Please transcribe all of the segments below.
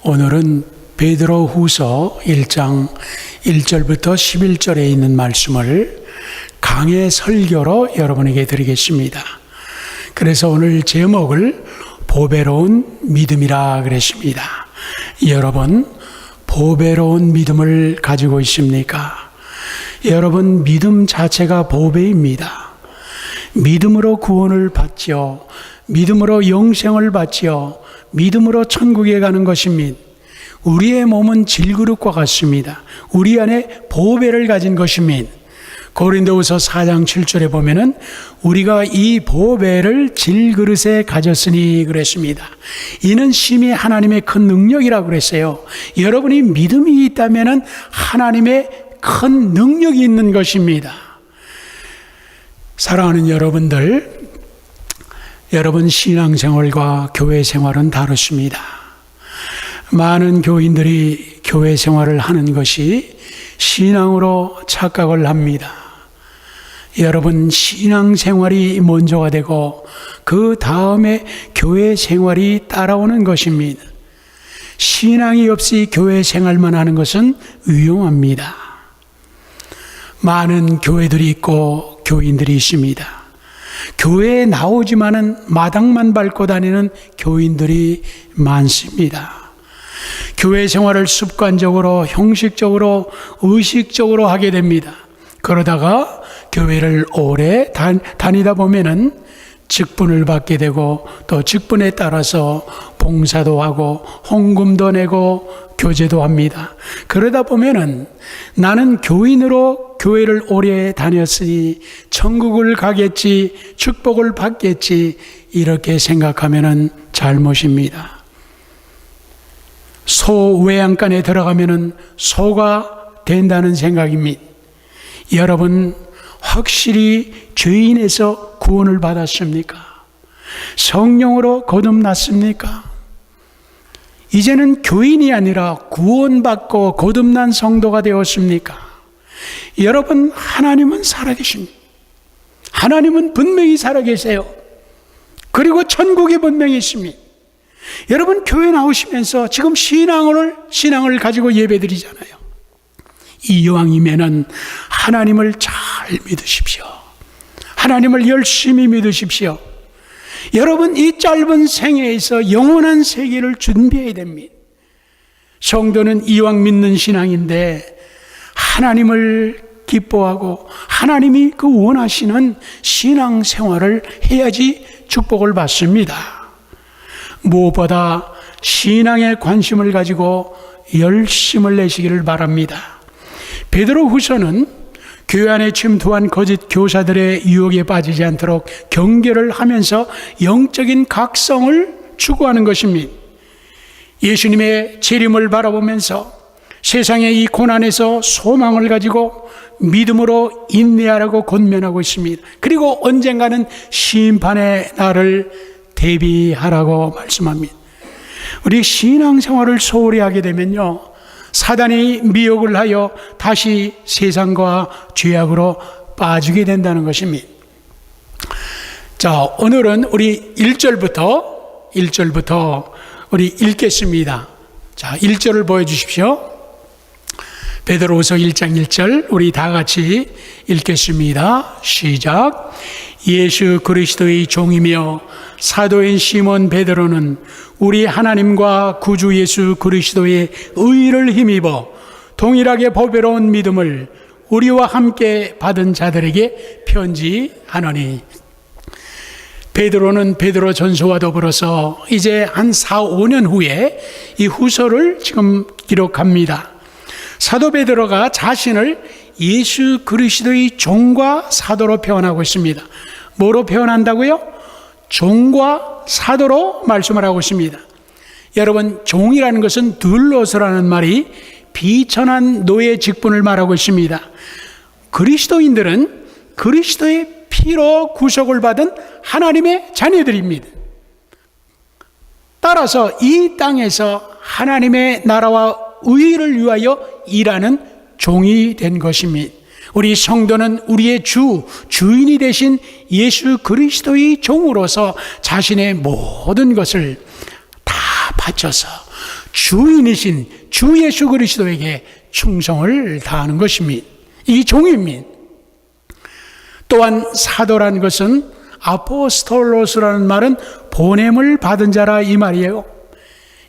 오늘은 베드로후서 1장 1절부터 11절에 있는 말씀을 강해 설교로 여러분에게 드리겠습니다. 그래서 오늘 제목을 보배로운 믿음이라 그랬습니다. 여러분, 보배로운 믿음을 가지고 있습니까? 여러분, 믿음 자체가 보배입니다. 믿음으로 구원을 받지요. 믿음으로 영생을 받지요. 믿음으로 천국에 가는 것입니다. 우리의 몸은 질그릇과 같습니다. 우리 안에 보배를 가진 것입니다. 고린도후서 4장 7절에 보면은 우리가 이 보배를 질그릇에 가졌으니 그랬습니다. 이는 심히 하나님의 큰 능력이라고 그랬어요. 여러분이 믿음이 있다면은 하나님의 큰 능력이 있는 것입니다. 사랑하는 여러분들, 여러분 신앙생활과 교회 생활은 다르십니다. 많은 교인들이 교회 생활을 하는 것이 신앙으로 착각을 합니다. 여러분, 신앙생활이 먼저가 되고 그 다음에 교회 생활이 따라오는 것입니다. 신앙이 없이 교회 생활만 하는 것은 위험합니다. 많은 교회들이 있고 교인들이 있습니다. 교회에 나오지만은 마당만 밟고 다니는 교인들이 많습니다. 교회 생활을 습관적으로, 형식적으로, 의식적으로 하게 됩니다. 그러다가 교회를 오래 다니다 보면은 직분을 받게 되고 또 직분에 따라서 봉사도 하고 헌금도 내고 교제도 합니다. 그러다 보면은 나는 교인으로 교회를 오래 다녔으니 천국을 가겠지, 축복을 받겠지, 이렇게 생각하면은 잘못입니다. 소 외양간에 들어가면은 소가 된다는 생각입니다. 여러분, 확실히 죄인에서 구원을 받았습니까? 성령으로 거듭났습니까? 이제는 교인이 아니라 구원받고 거듭난 성도가 되었습니까? 여러분, 하나님은 살아계십니다. 하나님은 분명히 살아계세요. 그리고 천국에 분명히 있습니다. 여러분, 교회 나오시면서 지금 신앙을 가지고 예배드리잖아요. 이왕이면은 하나님을 잘 믿으십시오. 하나님을 열심히 믿으십시오. 여러분, 이 짧은 생애에서 영원한 세계를 준비해야 됩니다. 성도는 이왕 믿는 신앙인데 하나님을 기뻐하고 하나님이 그 원하시는 신앙생활을 해야지 축복을 받습니다. 무엇보다 신앙에 관심을 가지고 열심을 내시기를 바랍니다. 베드로후서는 교회 안에 침투한 거짓 교사들의 유혹에 빠지지 않도록 경계를 하면서 영적인 각성을 추구하는 것입니다. 예수님의 재림을 바라보면서 세상의 이 고난에서 소망을 가지고 믿음으로 인내하라고 권면하고 있습니다. 그리고 언젠가는 심판의 날을 대비하라고 말씀합니다. 우리 신앙생활을 소홀히 하게 되면요, 사단이 미혹을 하여 다시 세상과 죄악으로 빠지게 된다는 것입니다. 자, 오늘은 우리 1절부터 우리 읽겠습니다. 자, 1절을 보여주십시오. 베드로후서 1장 1절 우리 다 같이 읽겠습니다. 시작. 예수 그리스도의 종이며 사도인 시몬 베드로는 우리 하나님과 구주 예수 그리스도의 의를 힘입어 동일하게 보배로운 믿음을 우리와 함께 받은 자들에게 편지하노니. 베드로는 베드로 전서와 더불어서 이제 한 4, 5년 후에 이 후서를 지금 기록합니다. 사도 베드로가 자신을 예수 그리스도의 종과 사도로 표현하고 있습니다. 뭐로 표현한다고요? 종과 사도로 말씀을 하고 있습니다. 여러분, 종이라는 것은 둘로서라는 말이 비천한 노예 직분을 말하고 있습니다. 그리스도인들은 그리스도의 피로 구속을 받은 하나님의 자녀들입니다. 따라서 이 땅에서 하나님의 나라와 의를 위하여 일하는 종이 된 것입니다. 우리 성도는 우리의 주인이 되신 예수 그리스도의 종으로서 자신의 모든 것을 다 바쳐서 주인이신 주 예수 그리스도에게 충성을 다하는 것입니다. 이 종입니다. 또한 사도란 것은 아포스톨로스라는 말은 보냄을 받은 자라 이 말이에요.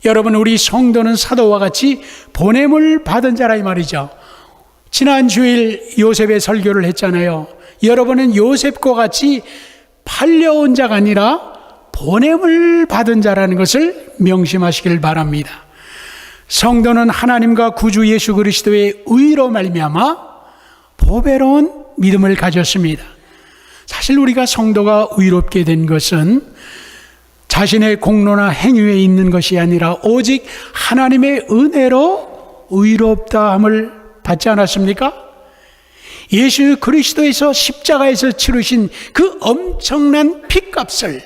여러분, 우리 성도는 사도와 같이 보냄을 받은 자라 이 말이죠. 지난 주일 요셉의 설교를 했잖아요. 여러분은 요셉과 같이 팔려온 자가 아니라 보냄을 받은 자라는 것을 명심하시길 바랍니다. 성도는 하나님과 구주 예수 그리스도의 의로 말미암아 보배로운 믿음을 가졌습니다. 사실 우리가 성도가 의롭게 된 것은 자신의 공로나 행위에 있는 것이 아니라 오직 하나님의 은혜로 의롭다함을 받지 않았습니까? 예수 그리스도에서 십자가에서 치르신 그 엄청난 피값을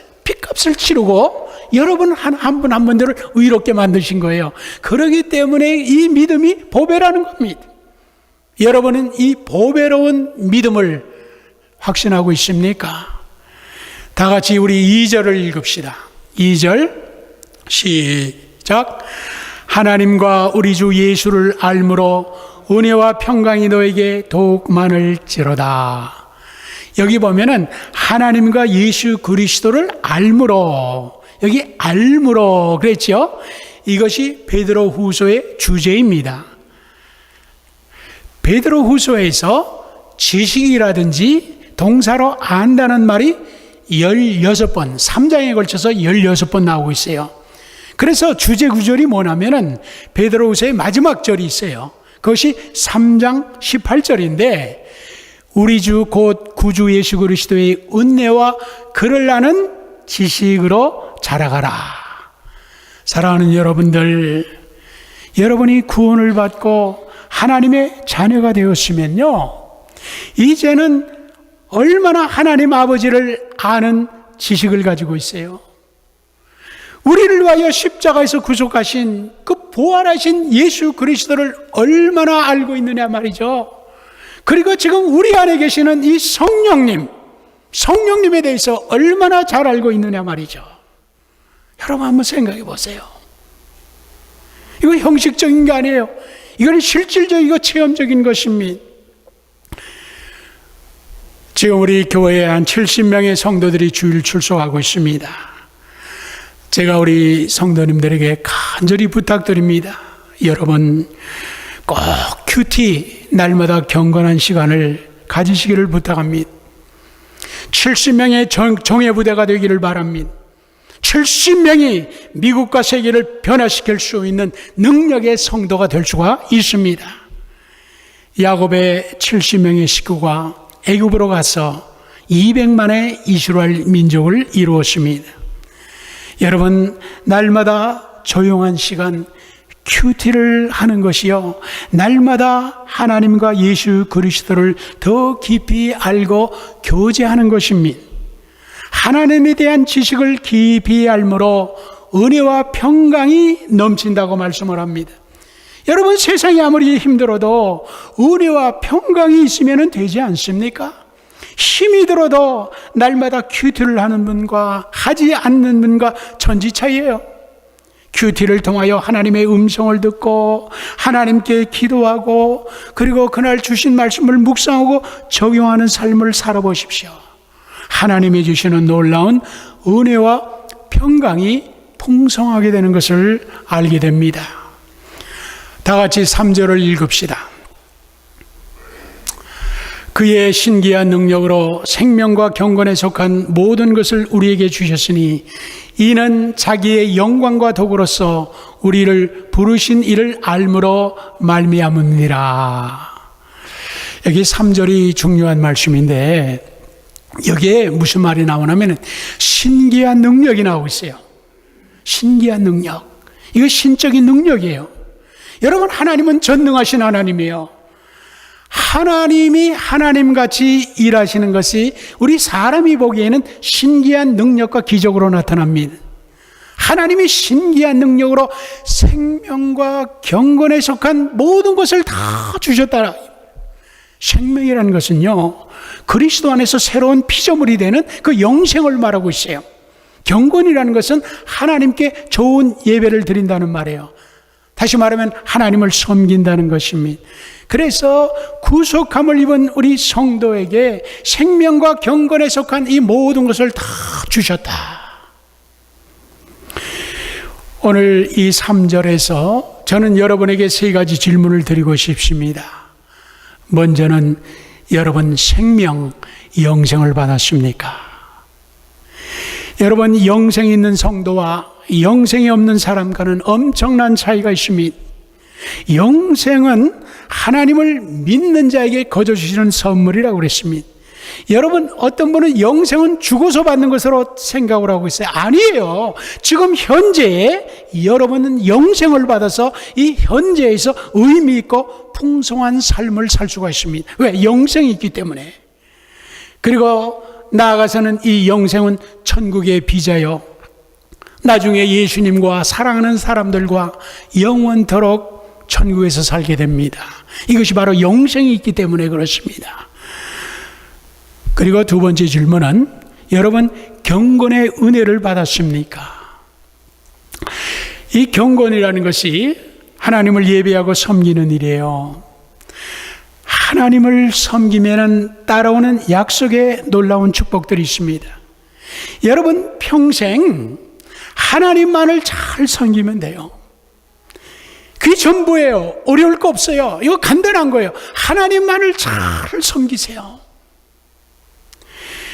치르고 여러분 한 분 한 분들을 의롭게 만드신 거예요. 그렇기 때문에 이 믿음이 보배라는 겁니다. 여러분은 이 보배로운 믿음을 확신하고 있습니까? 다 같이 우리 2절을 읽읍시다. 2절 시작. 하나님과 우리 주 예수를 알므로 은혜와 평강이 너에게 더욱 많을지로다. 여기 보면은 하나님과 예수 그리스도를 알므로, 여기 알므로 그랬죠. 이것이 베드로 후서의 주제입니다. 베드로 후서에서 지식이라든지 동사로 안다는 말이 16번, 3장에 걸쳐서 16번 나오고 있어요. 그래서 주제 구절이 뭐냐면은 베드로 후서의 마지막 절이 있어요. 그것이 3장 18절인데 우리 주 곧 구주 예수 그리스도의 은혜와 그를 아는 지식으로 자라가라. 사랑하는 여러분들, 여러분이 구원을 받고 하나님의 자녀가 되었으면요, 이제는 얼마나 하나님 아버지를 아는 지식을 가지고 있어요. 우리를 위하여 십자가에서 구속하신 그 부활하신 예수 그리스도를 얼마나 알고 있느냐 말이죠. 그리고 지금 우리 안에 계시는 이 성령님에 대해서 얼마나 잘 알고 있느냐 말이죠. 여러분 한번 생각해 보세요. 이거 형식적인 게 아니에요. 이건 실질적이고 체험적인 것입니다. 지금 우리 교회에 한 70명의 성도들이 주일 출석하고 있습니다. 제가 우리 성도님들에게 간절히 부탁드립니다. 여러분 꼭 큐티 날마다 경건한 시간을 가지시기를 부탁합니다. 70명의 정예부대가 되기를 바랍니다. 70명이 미국과 세계를 변화시킬 수 있는 능력의 성도가 될 수가 있습니다. 야곱의 70명의 식구가 애굽으로 가서 200만의 이스라엘 민족을 이루었습니다. 여러분, 날마다 조용한 시간 큐티를 하는 것이요, 날마다 하나님과 예수 그리스도를 더 깊이 알고 교제하는 것입니다. 하나님에 대한 지식을 깊이 알므로 은혜와 평강이 넘친다고 말씀을 합니다. 여러분, 세상이 아무리 힘들어도 은혜와 평강이 있으면 되지 않습니까? 힘이 들어도 날마다 큐티를 하는 분과 하지 않는 분과 천지차이예요. 큐티를 통하여 하나님의 음성을 듣고 하나님께 기도하고 그리고 그날 주신 말씀을 묵상하고 적용하는 삶을 살아보십시오. 하나님이 주시는 놀라운 은혜와 평강이 풍성하게 되는 것을 알게 됩니다. 다 같이 3절을 읽읍시다. 그의 신기한 능력으로 생명과 경건에 속한 모든 것을 우리에게 주셨으니 이는 자기의 영광과 덕으로서 우리를 부르신 이를 알므로 말미암으니라. 여기 3절이 중요한 말씀인데 여기에 무슨 말이 나오냐면 신기한 능력이 나오고 있어요. 신기한 능력. 이거 신적인 능력이에요. 여러분, 하나님은 전능하신 하나님이에요. 하나님이 하나님같이 일하시는 것이 우리 사람이 보기에는 신기한 능력과 기적으로 나타납니다. 하나님이 신기한 능력으로 생명과 경건에 속한 모든 것을 다 주셨다. 생명이라는 것은요, 그리스도 안에서 새로운 피조물이 되는 그 영생을 말하고 있어요. 경건이라는 것은 하나님께 좋은 예배를 드린다는 말이에요. 다시 말하면 하나님을 섬긴다는 것입니다. 그래서 구속함을 입은 우리 성도에게 생명과 경건에 속한 이 모든 것을 다 주셨다. 오늘 이 3절에서 저는 여러분에게 세 가지 질문을 드리고 싶습니다. 먼저는 여러분 생명, 영생을 받았습니까? 여러분 영생이 있는 성도와 영생이 없는 사람과는 엄청난 차이가 있습니다. 영생은 하나님을 믿는 자에게 거저 주시는 선물이라고 그랬습니다. 여러분 어떤 분은 영생은 죽어서 받는 것으로 생각을 하고 있어요. 아니에요. 지금 현재에 여러분은 영생을 받아서 이 현재에서 의미 있고 풍성한 삶을 살 수가 있습니다. 왜? 영생이 있기 때문에. 그리고 나아가서는 이 영생은 천국의 비자요, 나중에 예수님과 사랑하는 사람들과 영원토록 천국에서 살게 됩니다. 이것이 바로 영생이 있기 때문에 그렇습니다. 그리고 두 번째 질문은 여러분 경건의 은혜를 받았습니까? 이 경건이라는 것이 하나님을 예배하고 섬기는 일이에요. 하나님을 섬기면 따라오는 약속의 놀라운 축복들이 있습니다. 여러분 평생 하나님만을 잘 섬기면 돼요. 그게 전부예요. 어려울 거 없어요. 이거 간단한 거예요. 하나님만을 잘 섬기세요.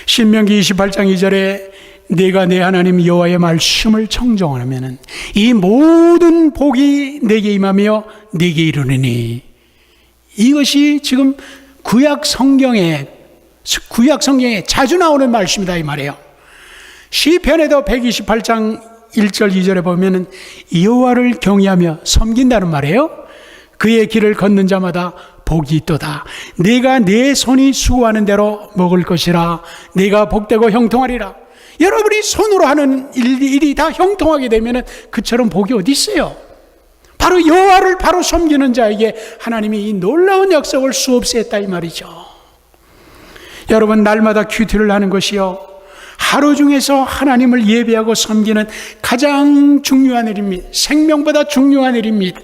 신명기 28장 2절에 내가 내 하나님 여호와의 말씀을 청종하면 이 모든 복이 내게 임하며 내게 이르느니, 이것이 지금 구약 성경에 자주 나오는 말씀이다 이 말이에요. 시편에도 128장 1절 2절에 보면은 여호와를 경외하며 섬긴다는 말이에요. 그의 길을 걷는 자마다 복이 있도다. 내가 내 손이 수고하는 대로 먹을 것이라. 내가 복되고 형통하리라. 여러분이 손으로 하는 일이 다 형통하게 되면은 그처럼 복이 어디 있어요? 바로 여호와를 바로 섬기는 자에게 하나님이 이 놀라운 약속을 수없이 했다 이 말이죠. 여러분 날마다 큐티를 하는 것이요, 하루 중에서 하나님을 예배하고 섬기는 가장 중요한 일입니다. 생명보다 중요한 일입니다.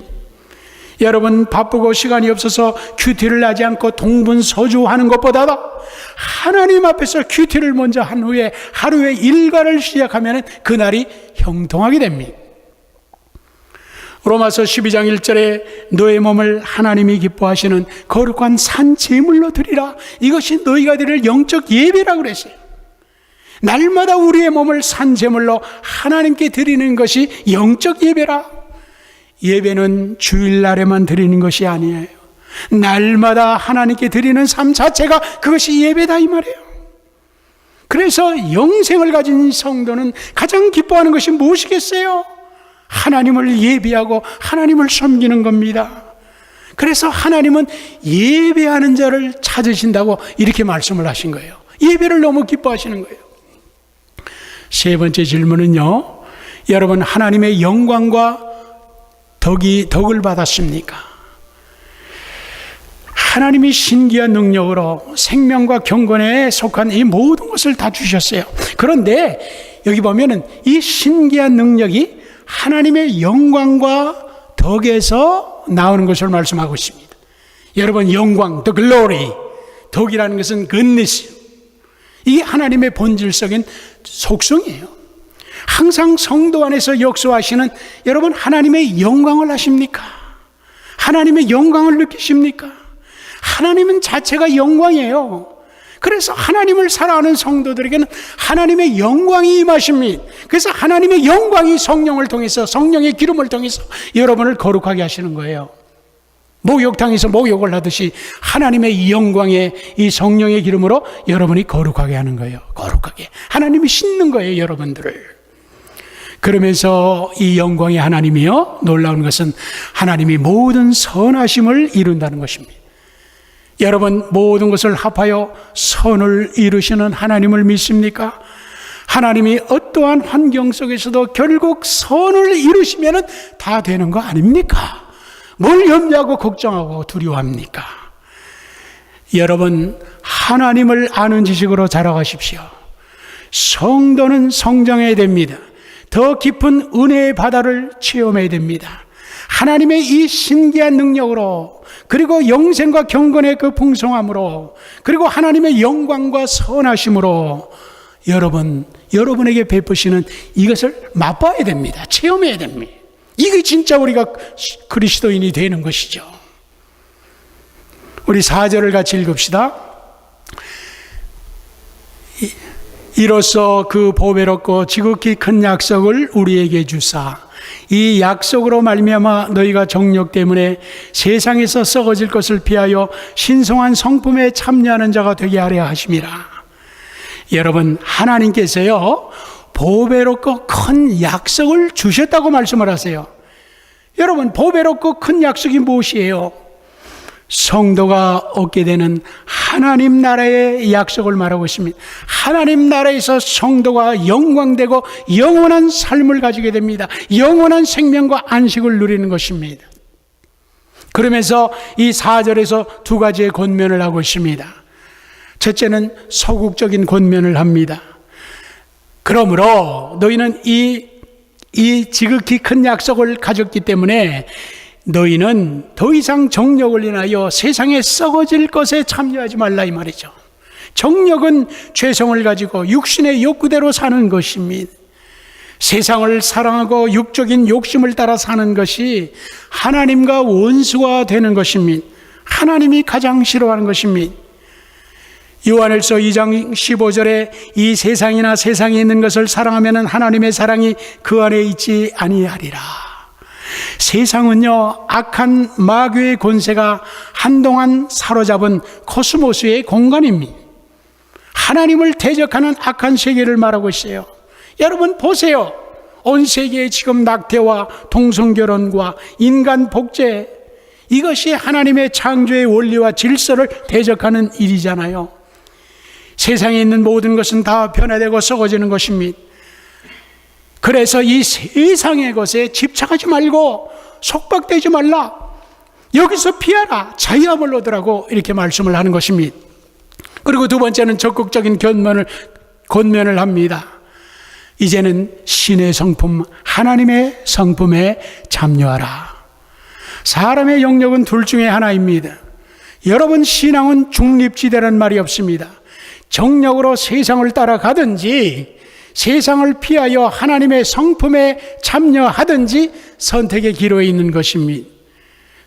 여러분 바쁘고 시간이 없어서 큐티를 하지 않고 동분서주하는 것보다도 하나님 앞에서 큐티를 먼저 한 후에 하루의 일과를 시작하면 그날이 형통하게 됩니다. 로마서 12장 1절에 너의 몸을 하나님이 기뻐하시는 거룩한 산 제물로 드리라. 이것이 너희가 드릴 영적 예배라고 그랬어요. 날마다 우리의 몸을 산 제물로 하나님께 드리는 것이 영적 예배라. 예배는 주일날에만 드리는 것이 아니에요. 날마다 하나님께 드리는 삶 자체가 그것이 예배다 이 말이에요. 그래서 영생을 가진 성도는 가장 기뻐하는 것이 무엇이겠어요? 하나님을 예배하고 하나님을 섬기는 겁니다. 그래서 하나님은 예배하는 자를 찾으신다고 이렇게 말씀을 하신 거예요. 예배를 너무 기뻐하시는 거예요. 세 번째 질문은요, 여러분 하나님의 영광과 덕을 받았습니까? 하나님이 신기한 능력으로 생명과 경건에 속한 이 모든 것을 다 주셨어요. 그런데 여기 보면은 이 신기한 능력이 하나님의 영광과 덕에서 나오는 것을 말씀하고 있습니다. 여러분 영광, the glory, 덕이라는 것은 goodness, 이게 하나님의 본질적인 속성이에요. 항상 성도 안에서 역사하시는 여러분 하나님의 영광을 아십니까? 하나님의 영광을 느끼십니까? 하나님은 자체가 영광이에요. 그래서 하나님을 사랑하는 성도들에게는 하나님의 영광이 임하십니다. 그래서 하나님의 영광이 성령을 통해서, 성령의 기름을 통해서 여러분을 거룩하게 하시는 거예요. 목욕탕에서 목욕을 하듯이 하나님의 영광의 이 성령의 기름으로 여러분이 거룩하게 하는 거예요. 거룩하게 하나님이 씻는 거예요, 여러분들을. 그러면서 이 영광의 하나님이요, 놀라운 것은 하나님이 모든 선하심을 이룬다는 것입니다. 여러분 모든 것을 합하여 선을 이루시는 하나님을 믿습니까? 하나님이 어떠한 환경 속에서도 결국 선을 이루시면 다 되는 거 아닙니까? 뭘 염려하고 걱정하고 두려워합니까? 여러분 하나님을 아는 지식으로 자라가십시오. 성도는 성장해야 됩니다. 더 깊은 은혜의 바다를 체험해야 됩니다. 하나님의 이 신기한 능력으로, 그리고 영생과 경건의 그 풍성함으로, 그리고 하나님의 영광과 선하심으로 여러분에게 베푸시는 이것을 맛봐야 됩니다. 체험해야 됩니다. 이게 진짜 우리가 그리스도인이 되는 것이죠. 우리 4절을 같이 읽읍시다. 이로써 그 보배롭고 지극히 큰 약속을 우리에게 주사 이 약속으로 말미암아 너희가 정욕 때문에 세상에서 썩어질 것을 피하여 신성한 성품에 참여하는 자가 되게 하려 하심이라. 여러분, 하나님께서요 보배롭고 큰 약속을 주셨다고 말씀을 하세요. 여러분, 보배롭고 큰 약속이 무엇이에요? 성도가 얻게 되는 하나님 나라의 약속을 말하고 있습니다. 하나님 나라에서 성도가 영광되고 영원한 삶을 가지게 됩니다. 영원한 생명과 안식을 누리는 것입니다. 그러면서 이 4절에서 두 가지의 권면을 하고 있습니다. 첫째는 소극적인 권면을 합니다. 그러므로 너희는 이 지극히 큰 약속을 가졌기 때문에 너희는 더 이상 정욕을 인하여 세상에 썩어질 것에 참여하지 말라 이 말이죠. 정욕은 죄성을 가지고 육신의 욕구대로 사는 것입니다. 세상을 사랑하고 육적인 욕심을 따라 사는 것이 하나님과 원수가 되는 것입니다. 하나님이 가장 싫어하는 것입니다. 요한일서 2장 15절에 이 세상이나 세상에 있는 것을 사랑하면 하나님의 사랑이 그 안에 있지 아니하리라. 세상은요 악한 마귀의 권세가 한동안 사로잡은 코스모스의 공간입니다. 하나님을 대적하는 악한 세계를 말하고 있어요. 여러분 보세요. 온 세계에 지금 낙태와 동성결혼과 인간 복제, 이것이 하나님의 창조의 원리와 질서를 대적하는 일이잖아요. 세상에 있는 모든 것은 다 변화되고 썩어지는 것입니다. 그래서 이 세상의 것에 집착하지 말고 속박되지 말라. 여기서 피하라. 자유함을 얻으라고 이렇게 말씀을 하는 것입니다. 그리고 두 번째는 적극적인 권면을 합니다. 이제는 신의 성품, 하나님의 성품에 참여하라. 사람의 영역은 둘 중에 하나입니다. 여러분, 신앙은 중립지대라는 말이 없습니다. 정력으로 세상을 따라가든지 세상을 피하여 하나님의 성품에 참여하든지 선택의 기로에 있는 것입니다.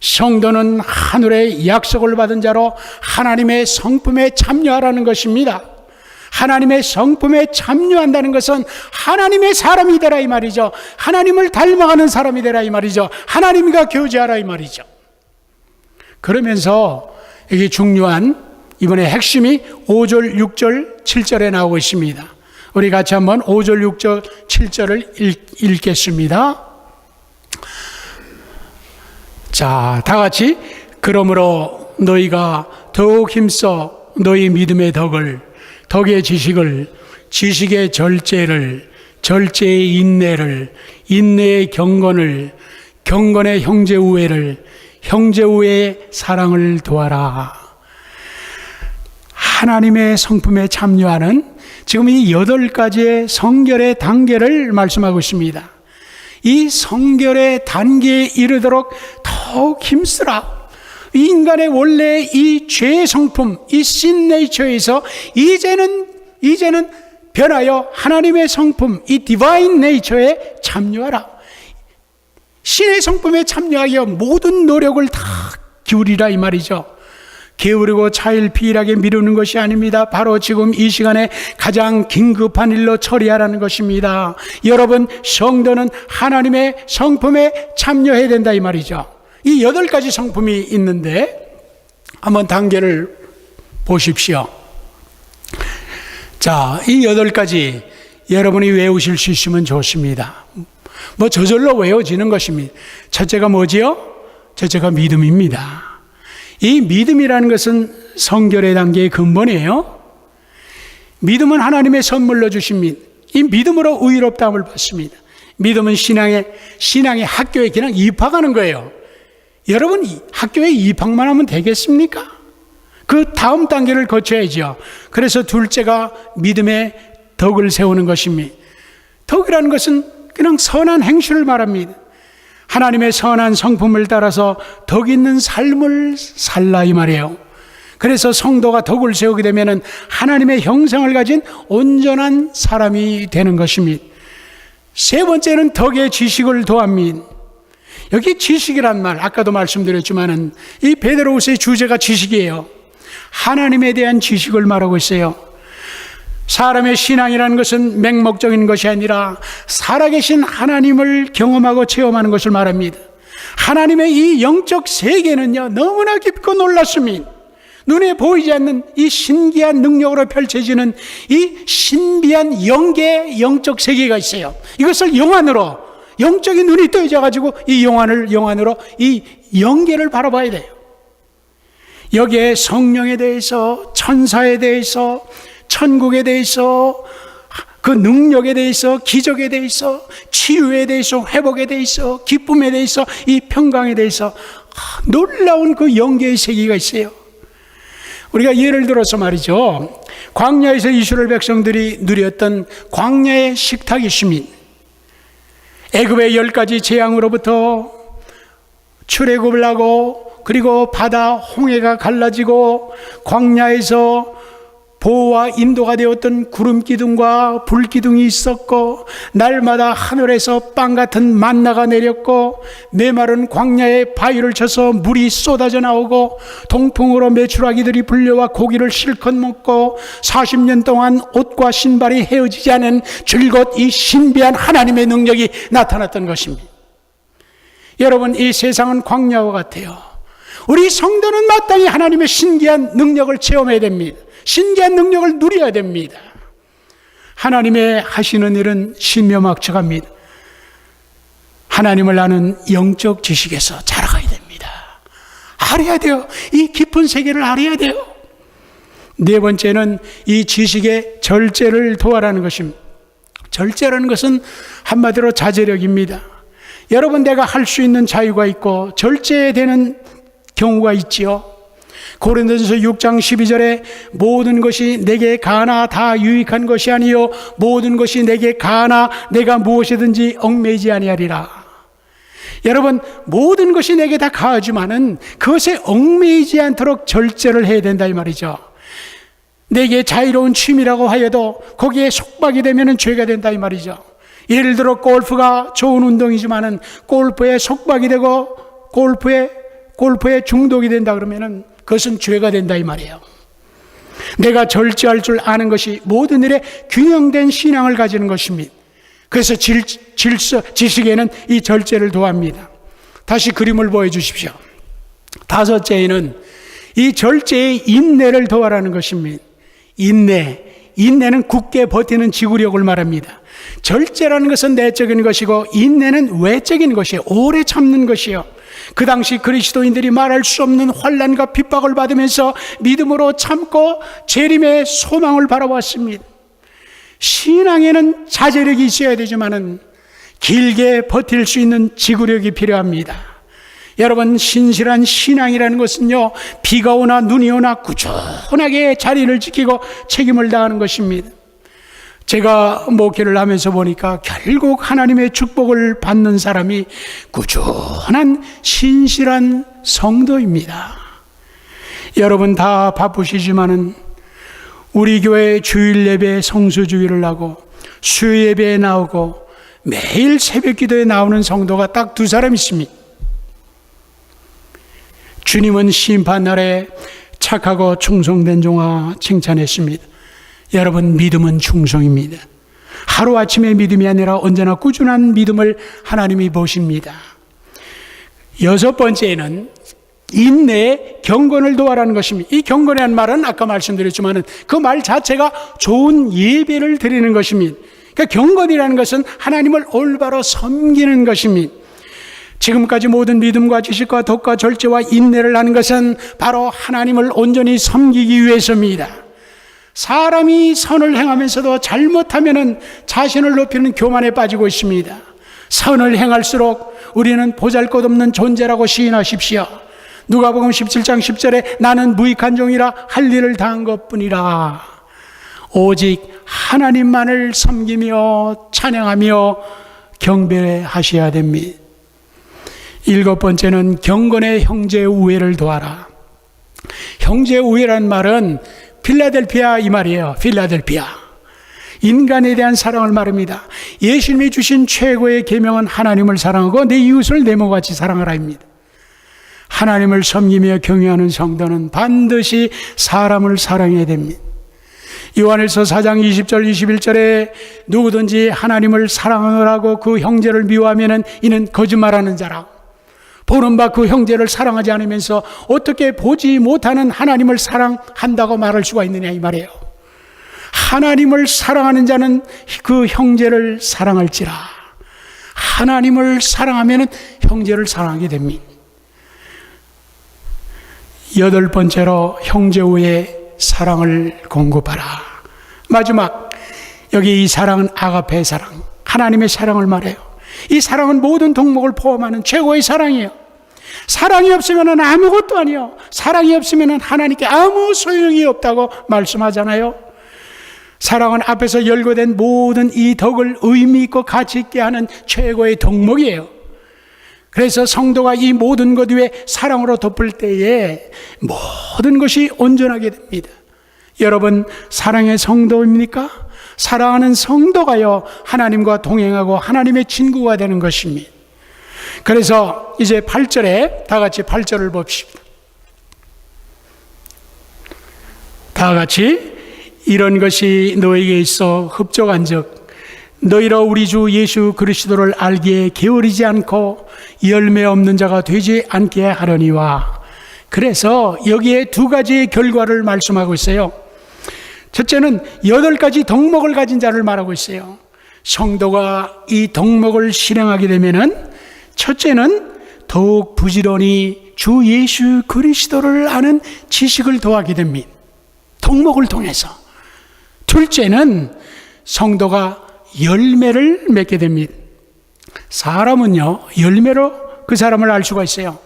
성도는 하늘의 약속을 받은 자로 하나님의 성품에 참여하라는 것입니다. 하나님의 성품에 참여한다는 것은 하나님의 사람이 되라 이 말이죠. 하나님을 닮아가는 사람이 되라 이 말이죠. 하나님과 교제하라 이 말이죠. 그러면서 이게 중요한 이번에 핵심이 5절, 6절, 7절에 나오고 있습니다. 우리 같이 한번 5절, 6절, 7절을 읽겠습니다. 자, 다 같이. 그러므로 너희가 더욱 힘써 너희 믿음의 덕의 지식을, 지식의 절제를, 절제의 인내를, 인내의 경건을, 경건의 형제우애를, 형제우애의 사랑을 도와라. 하나님의 성품에 참여하는 지금 이 8가지의 성결의 단계를 말씀하고 있습니다. 이 성결의 단계에 이르도록 더욱 힘쓰라. 이 인간의 원래 이 죄의 성품, 이 신 네이처에서 이제는 변하여 하나님의 성품, 이 디바인 네이처에 참여하라. 신의 성품에 참여하여 모든 노력을 다 기울이라 이 말이죠. 게으르고 차일피일하게 미루는 것이 아닙니다. 바로 지금 이 시간에 가장 긴급한 일로 처리하라는 것입니다. 여러분, 성도는 하나님의 성품에 참여해야 된다 이 말이죠. 이 8가지 성품이 있는데 한번 단계를 보십시오. 자, 이 8가지 여러분이 외우실 수 있으면 좋습니다. 뭐 저절로 외워지는 것입니다. 첫째가 뭐지요? 첫째가 믿음입니다. 이 믿음이라는 것은 성결의 단계의 근본이에요. 믿음은 하나님의 선물로 주십니다. 이 믿음으로 의롭다함을 받습니다. 믿음은 신앙의 학교에 그냥 입학하는 거예요. 여러분, 학교에 입학만 하면 되겠습니까? 그 다음 단계를 거쳐야죠. 그래서 둘째가 믿음의 덕을 세우는 것입니다. 덕이라는 것은 그냥 선한 행실을 말합니다. 하나님의 선한 성품을 따라서 덕 있는 삶을 살라 이 말이에요. 그래서 성도가 덕을 세우게 되면 하나님의 형상을 가진 온전한 사람이 되는 것입니다. 세 번째는 덕의 지식을 더합니다. 여기 지식이란 말, 아까도 말씀드렸지만은 이 베드로후서의 주제가 지식이에요. 하나님에 대한 지식을 말하고 있어요. 사람의 신앙이라는 것은 맹목적인 것이 아니라 살아계신 하나님을 경험하고 체험하는 것을 말합니다. 하나님의 이 영적 세계는요, 너무나 깊고 놀랍습니다. 눈에 보이지 않는 이 신기한 능력으로 펼쳐지는 이 신비한 영계의 영적 세계가 있어요. 이것을 영안으로, 영적인 눈이 떠져가지고 이 영안으로 이 영계를 바라봐야 돼요. 여기에 성령에 대해서, 천사에 대해서, 천국에 대해서, 그 능력에 대해서, 기적에 대해서, 치유에 대해서, 회복에 대해서, 기쁨에 대해서, 이 평강에 대해서 놀라운 그 영계의 세계가 있어요. 우리가 예를 들어서 말이죠, 광야에서 이스라엘 백성들이 누렸던 광야의 식탁이 있습니다. 애굽의 10가지 재앙으로부터 출애굽을 하고, 그리고 바다 홍해가 갈라지고, 광야에서 보호와 인도가 되었던 구름 기둥과 불 기둥이 있었고, 날마다 하늘에서 빵 같은 만나가 내렸고, 메마른 광야에 바위를 쳐서 물이 쏟아져 나오고, 동풍으로 메추라기들이 불려와 고기를 실컷 먹고, 40년 동안 옷과 신발이 헤어지지 않은 줄곧 이 신비한 하나님의 능력이 나타났던 것입니다. 여러분, 이 세상은 광야와 같아요. 우리 성도는 마땅히 하나님의 신기한 능력을 체험해야 됩니다. 신기한 능력을 누려야 됩니다. 하나님의 하시는 일은 신묘막측합니다. 하나님을 아는 영적 지식에서 자라가야 됩니다. 알아야 돼요. 이 깊은 세계를 알아야 돼요. 네 번째는 이 지식의 절제를 도하라는 것입니다. 절제라는 것은 한마디로 자제력입니다. 여러분, 내가 할 수 있는 자유가 있고 절제되는 경우가 있지요. 고린도전서 6장 12절에 모든 것이 내게 가나 다 유익한 것이 아니요 모든 것이 내게 가나 내가 무엇이든지 얽매이지 아니하리라. 여러분, 모든 것이 내게 다 가하지만은 그것에 얽매이지 않도록 절제를 해야 된다 이 말이죠. 내게 자유로운 취미라고 하여도 거기에 속박이 되면은 죄가 된다 이 말이죠. 예를 들어 골프가 좋은 운동이지만은 골프에 속박이 되고 골프에 중독이 된다 그러면은 그것은 죄가 된다 이 말이에요. 내가 절제할 줄 아는 것이 모든 일에 균형된 신앙을 가지는 것입니다. 그래서 지식에는 이 절제를 도합니다. 다시 그림을 보여주십시오. 다섯째에는 이 절제의 인내를 도하라는 것입니다. 인내는 굳게 버티는 지구력을 말합니다. 절제라는 것은 내적인 것이고 인내는 외적인 것이에요. 오래 참는 것이요. 그 당시 그리스도인들이 말할 수 없는 환난과 핍박을 받으면서 믿음으로 참고 재림의 소망을 바라봤습니다. 신앙에는 자제력이 있어야 되지만은 길게 버틸 수 있는 지구력이 필요합니다. 여러분, 신실한 신앙이라는 것은요, 비가 오나 눈이 오나 꾸준하게 자리를 지키고 책임을 다하는 것입니다. 제가 목회를 하면서 보니까 결국 하나님의 축복을 받는 사람이 꾸준한 신실한 성도입니다. 여러분 다 바쁘시지만은 우리 교회 주일 예배에 성수주의를 하고 수요 예배에 나오고 매일 새벽 기도에 나오는 성도가 딱 2사람 있습니다. 주님은 심판날에 착하고 충성된 종아 칭찬했습니다. 여러분, 믿음은 충성입니다. 하루아침의 믿음이 아니라 언제나 꾸준한 믿음을 하나님이 보십니다. 6번째는 인내의 경건을 도하라는 것입니다. 이 경건이라는 말은 아까 말씀드렸지만 그 말 자체가 좋은 예배를 드리는 것입니다. 그러니까 경건이라는 것은 하나님을 올바로 섬기는 것입니다. 지금까지 모든 믿음과 지식과 덕과 절제와 인내를 하는 것은 바로 하나님을 온전히 섬기기 위해서입니다. 사람이 선을 행하면서도 잘못하면은 자신을 높이는 교만에 빠지고 있습니다. 선을 행할수록 우리는 보잘것없는 존재라고 시인하십시오. 누가복음 17장 10절에 나는 무익한 종이라 할 일을 다한 것뿐이라. 오직 하나님만을 섬기며 찬양하며 경배하셔야 됩니다. 7번째는 경건의 형제 우애를 도하라. 형제 우애란 말은 필라델피아 이 말이에요. 필라델피아. 인간에 대한 사랑을 말합니다. 예수님이 주신 최고의 계명은 하나님을 사랑하고 내 이웃을 내 몸같이 사랑하라입니다. 하나님을 섬기며 경외하는 성도는 반드시 사람을 사랑해야 됩니다. 요한일서 4장 20절 21절에 누구든지 하나님을 사랑하라고 그 형제를 미워하면 이는 거짓말하는 자라. 보는 바 그 형제를 사랑하지 않으면서 어떻게 보지 못하는 하나님을 사랑한다고 말할 수가 있느냐 이 말이에요. 하나님을 사랑하는 자는 그 형제를 사랑할지라. 하나님을 사랑하면 형제를 사랑하게 됩니다. 8번째로 형제의 사랑을 공급하라. 마지막, 여기 이 사랑은 아가페의 사랑, 하나님의 사랑을 말해요. 이 사랑은 모든 덕목을 포함하는 최고의 사랑이에요. 사랑이 없으면 아무것도 아니에요. 사랑이 없으면 하나님께 아무 소용이 없다고 말씀하잖아요. 사랑은 앞에서 열거된 모든 이 덕을 의미 있고 가치 있게 하는 최고의 덕목이에요. 그래서 성도가 이 모든 것 위에 사랑으로 덮을 때에 모든 것이 온전하게 됩니다. 여러분, 사랑의 성도입니까? 사랑하는 성도가요, 하나님과 동행하고 하나님의 친구가 되는 것입니다. 그래서 이제 8절에 다 같이 8절을 봅시다. 다 같이 이런 것이 너에게 있어 흡족한즉 너희로 우리 주 예수 그리스도를 알기에 게으르지 않고 열매 없는 자가 되지 않게 하려니와. 그래서 여기에 두 가지의 결과를 말씀하고 있어요. 첫째는 8가지 덕목을 가진 자를 말하고 있어요. 성도가 이 덕목을 실행하게 되면은 첫째는 더욱 부지런히 주 예수 그리스도를 아는 지식을 더하게 됩니다. 덕목을 통해서. 둘째는 성도가 열매를 맺게 됩니다. 사람은요, 열매로 그 사람을 알 수가 있어요.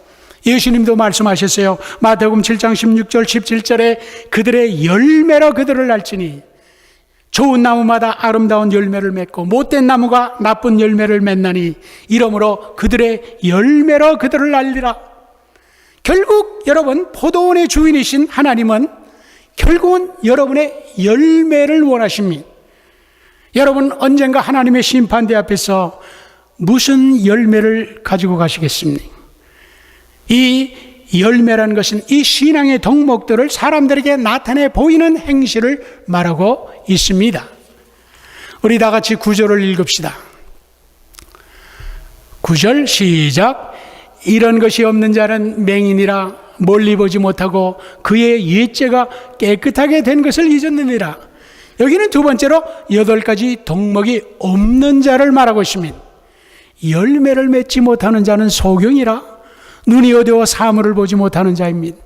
예수님도 말씀하셨어요. 마태복음 7장 16절 17절에 그들의 열매로 그들을 알지니, 좋은 나무마다 아름다운 열매를 맺고 못된 나무가 나쁜 열매를 맺나니 이러므로 그들의 열매로 그들을 알리라. 결국 여러분, 포도원의 주인이신 하나님은 결국은 여러분의 열매를 원하십니다. 여러분, 언젠가 하나님의 심판대 앞에서 무슨 열매를 가지고 가시겠습니까? 이 열매라는 것은 이 신앙의 덕목들을 사람들에게 나타내 보이는 행실을 말하고 있습니다. 우리 다 같이 9절을 읽읍시다. 9절 시작. 이런 것이 없는 자는 맹인이라 멀리 보지 못하고 그의 옛죄가 깨끗하게 된 것을 잊었느니라. 여기는 두 번째로 8가지 덕목이 없는 자를 말하고 있습니다. 열매를 맺지 못하는 자는 소경이라 눈이 어두워 사물을 보지 못하는 자입니다.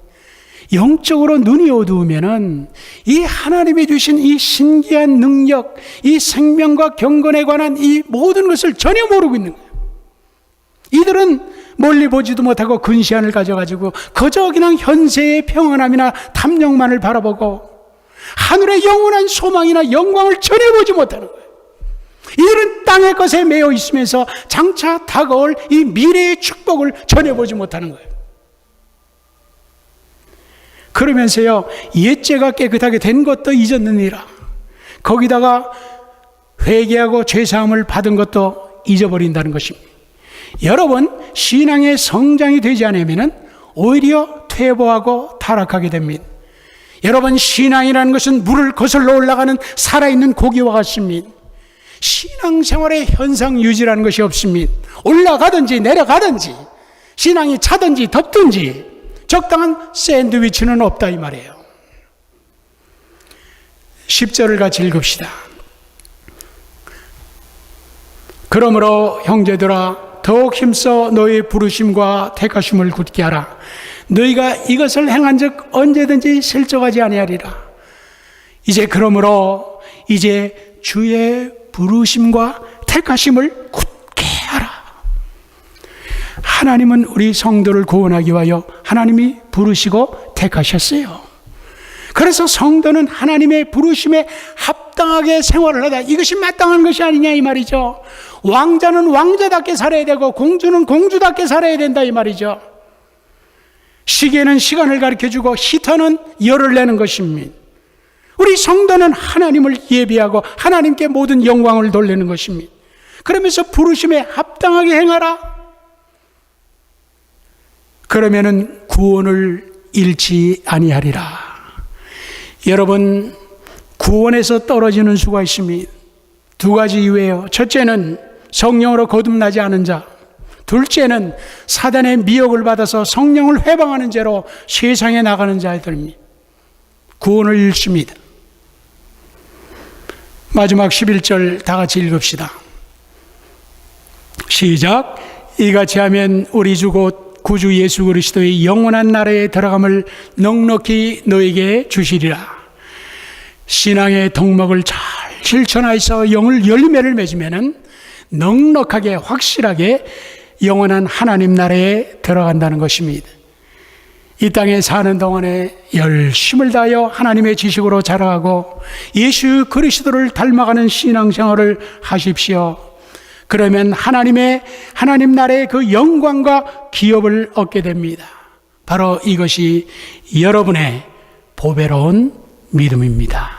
영적으로 눈이 어두우면은 이 하나님이 주신 이 신기한 능력, 이 생명과 경건에 관한 이 모든 것을 전혀 모르고 있는 거예요. 이들은 멀리 보지도 못하고 근시안을 가져가지고 그저 그냥 현세의 평안함이나 탐욕만을 바라보고 하늘의 영원한 소망이나 영광을 전혀 보지 못하는 거예요. 이들은 땅의 것에 매여 있으면서 장차 다가올 이 미래의 축복을 전혀 보지 못하는 거예요. 그러면서요, 옛죄가 깨끗하게 된 것도 잊었느니라. 거기다가 회개하고 죄사함을 받은 것도 잊어버린다는 것입니다. 여러분, 신앙의 성장이 되지 않으면 오히려 퇴보하고 타락하게 됩니다. 여러분, 신앙이라는 것은 물을 거슬러 올라가는 살아있는 고기와 같습니다. 신앙생활의 현상 유지라는 것이 없습니다. 올라가든지 내려가든지 신앙이 차든지 덥든지 적당한 샌드위치는 없다 이 말이에요. 10절을 같이 읽읍시다. 그러므로 형제들아 더욱 힘써 너희 부르심과 택하심을 굳게 하라. 너희가 이것을 행한 즉 언제든지 실족하지 아니하리라. 그러므로 이제 주의 부르심과 택하심을 굳게 하라. 하나님은 우리 성도를 구원하기 위하여 하나님이 부르시고 택하셨어요. 그래서 성도는 하나님의 부르심에 합당하게 생활을 하다. 이것이 마땅한 것이 아니냐 이 말이죠. 왕자는 왕자답게 살아야 되고 공주는 공주답게 살아야 된다 이 말이죠. 시계는 시간을 가르쳐주고 히터는 열을 내는 것입니다. 우리 성도는 하나님을 예비하고 하나님께 모든 영광을 돌리는 것입니다. 그러면서 부르심에 합당하게 행하라. 그러면은 구원을 잃지 아니하리라. 여러분, 구원에서 떨어지는 수가 있습니다. 두 가지 이유예요. 첫째는 성령으로 거듭나지 않은 자, 둘째는 사단의 미혹을 받아서 성령을 회방하는 죄로 세상에 나가는 자들입니다. 구원을 잃습니다. 마지막 11절 다 같이 읽읍시다. 시작. 이같이 하면 우리 주 곧 구주 예수 그리스도의 영원한 나라에 들어감을 넉넉히 너에게 주시리라. 신앙의 덕목을 잘 실천하여서 영을 열매를 맺으면 넉넉하게 확실하게 영원한 하나님 나라에 들어간다는 것입니다. 이 땅에 사는 동안에 열심을 다하여 하나님의 지식으로 자라가고 예수 그리스도를 닮아가는 신앙생활을 하십시오. 그러면 하나님 나라의 그 영광과 기업을 얻게 됩니다. 바로 이것이 여러분의 보배로운 믿음입니다.